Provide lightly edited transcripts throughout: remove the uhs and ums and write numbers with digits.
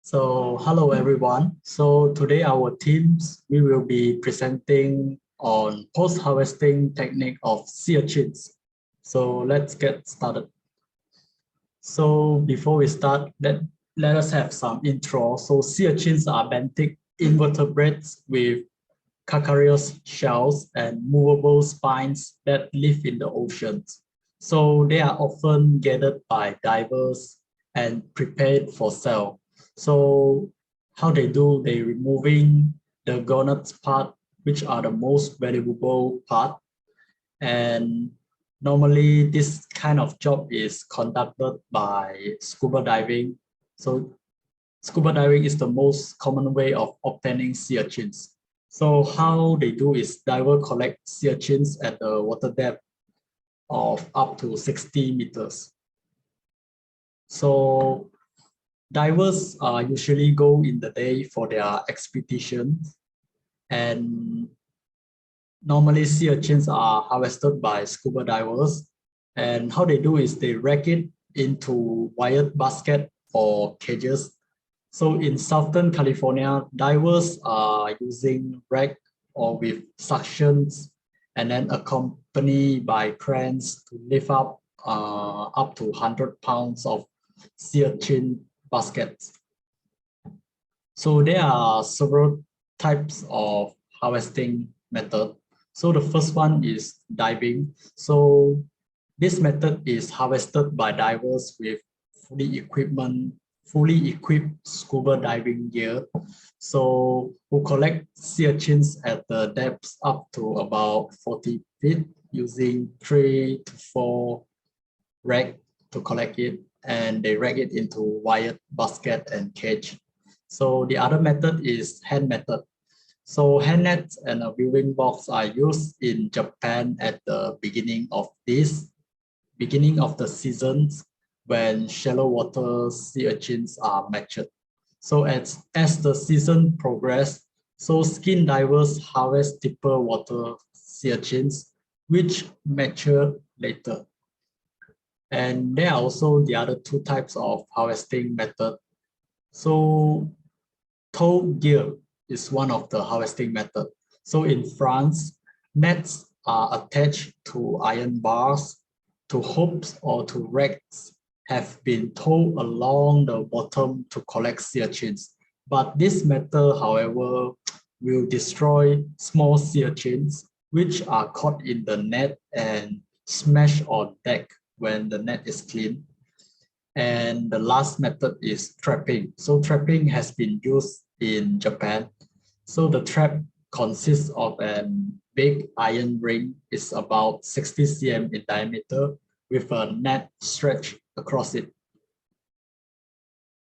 Hello everyone. So today our teams, we will be presenting on post-harvesting technique of sea urchins. So let's get started. So before we start, let us have some intro. So sea urchins are benthic invertebrates with calcareous shells and movable spines that live in the oceans. So they are often gathered by divers and prepared for sale. So how they do, they removing the gonads part, which are the most valuable part. And normally this kind of job is conducted by scuba diving. So scuba diving is the most common way of obtaining sea urchins. So how they do is diver collect sea urchins at the water depth of up to 60 meters. So divers usually go in the day for their expedition, and normally sea urchins are harvested by scuba divers. And how they do is they rack it into wired basket or cages. So in Southern California, divers are using rack or with suctions and then accompanied by cranes to lift up to 100 pounds of sea urchin baskets. So there are several types of harvesting method. So the first one is diving. So this method is harvested by divers with fully equipped scuba diving gear. So who collect sea urchins at the depths up to about 40 feet using 3 to 4 rack to collect it, and they rack it into wired basket and cage. So the other method is hand method. So hand nets and a viewing box are used in Japan at the beginning of the seasons when shallow water sea urchins are matured. So as the season progresses, so skin divers harvest deeper water sea urchins, which mature later. And there are also the other two types of harvesting method. So tow gear is one of the harvesting method. So in France, nets are attached to iron bars, to hooks or to racks have been towed along the bottom to collect sea urchins. But this method, however, will destroy small sea urchins, which are caught in the net and smashed on deck when the net is clean. And the last method is trapping. So trapping has been used in Japan. So the trap consists of a big iron ring. It's about 60 cm in diameter with a net stretched across it.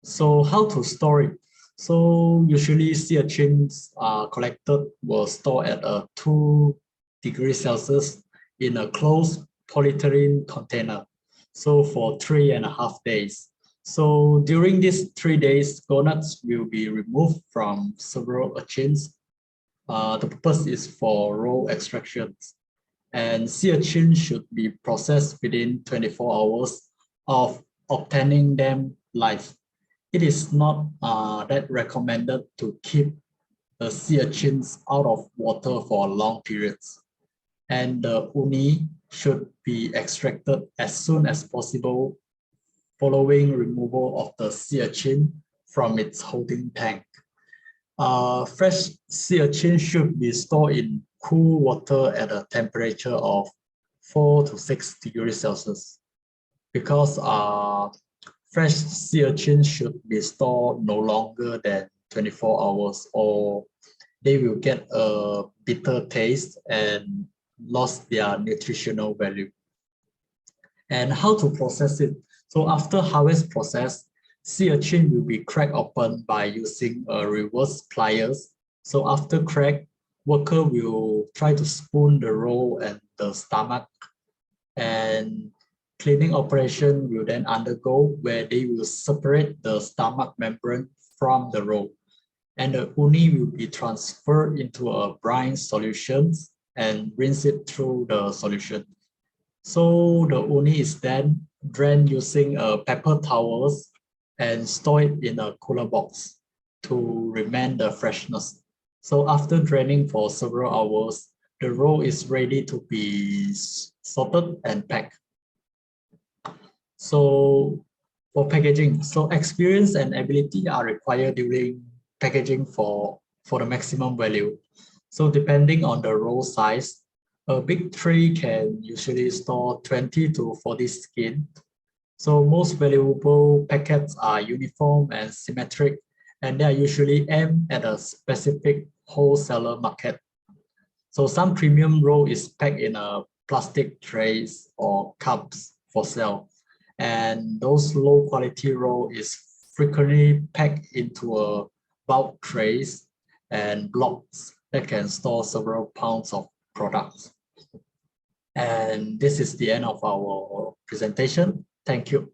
So how to store it? So usually sea urchins are collected were stored at a 2 degrees Celsius in a closed polyethylene container. So for 3.5 days. So during these 3 days, gonads will be removed from several urchins. The purpose is for raw extractions. And sea urchin should be processed within 24 hours of obtaining them live. It is not that recommended to keep the sea urchins out of water for long periods. And the uni should be extracted as soon as possible following removal of the sea urchin from its holding tank. Fresh sea urchin should be stored in cool water at a temperature of 4 to 6 degrees Celsius because fresh sea urchin should be stored no longer than 24 hours or they will get a bitter taste and lost their nutritional value. And how to process it? So after harvest process, sea urchin will be cracked open by using a reverse pliers. So after crack, worker will try to spoon the roe and the stomach, and cleaning operation will then undergo where they will separate the stomach membrane from the roe, and the uni will be transferred into a brine solution and rinse it through the solution. So the uni is then drained using a paper towels and store it in a cooler box to remain the freshness. So after draining for several hours, the roll is ready to be sorted and packed. So for packaging, so experience and ability are required during packaging for the maximum value. So depending on the roll size, a big tray can usually store 20 to 40 skin. So most valuable packets are uniform and symmetric, and they are usually aimed at a specific wholesaler market. So some premium roll is packed in a plastic trays or cups for sale. And those low quality roll is frequently packed into a bulk trays and blocks that can store several pounds of products. And this is the end of our presentation. Thank you.